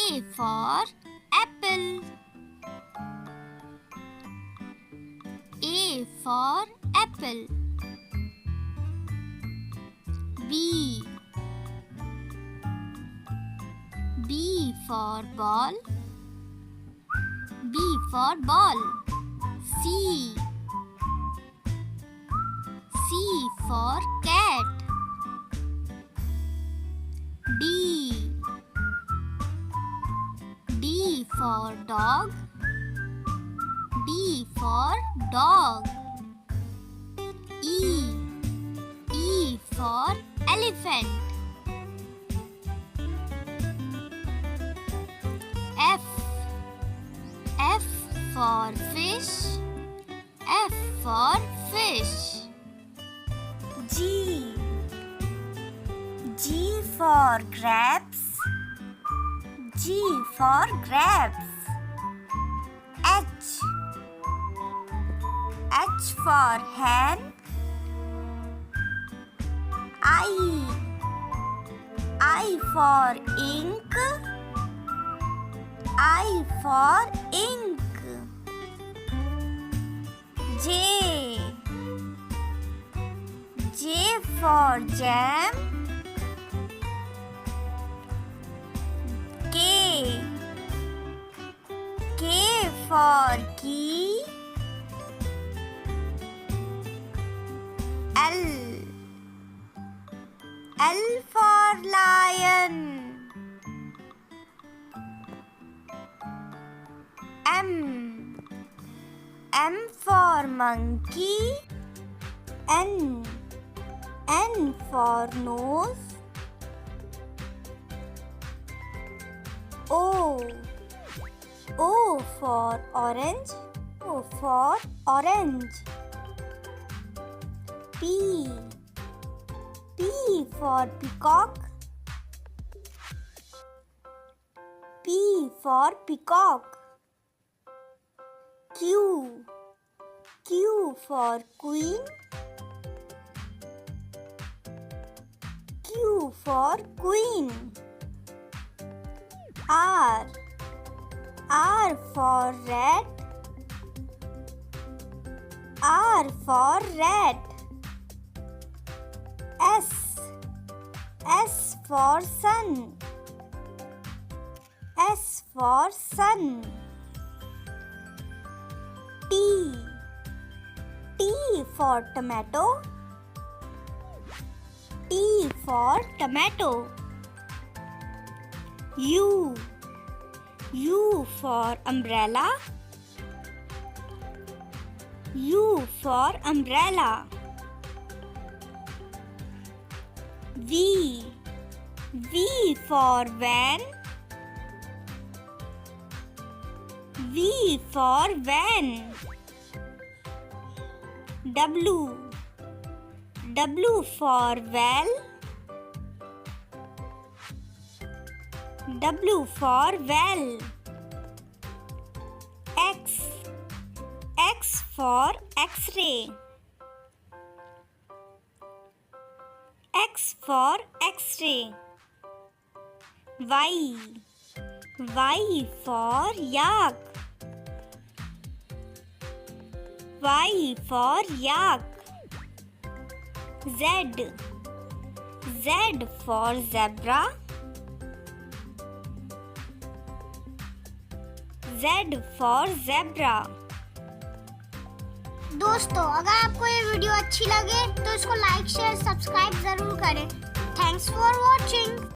A for apple. A for apple. B. B for ball. B for ball. C. C for cat. D. D for dog. D for dog. E. E for elephant. F. F for fish. F for fish. G. G for grapes. G for grapes. H. H for hen. I for ink. I for ink. J. J for jam. K. K for key. L. L for lion. M. M for monkey. N. N for nose. O. O for orange. O for orange. P. P for peacock. P for peacock. Q. Q for queen. Q for queen. R. R for rat. R for rat. S. S for sun. S for sun. T. T for tomato. T for tomato. U. U for umbrella. U for umbrella. V. V for van. V for van. W. W for well. W for well. X. X for X-ray. X for X-ray. Y. Y for yak. Y for yak. Z. Z for zebra. Z for zebra. दोस्तों अगर आपको ये video अच्छी लगे तो इसको like share subscribe जरूर करें। Thanks for watching.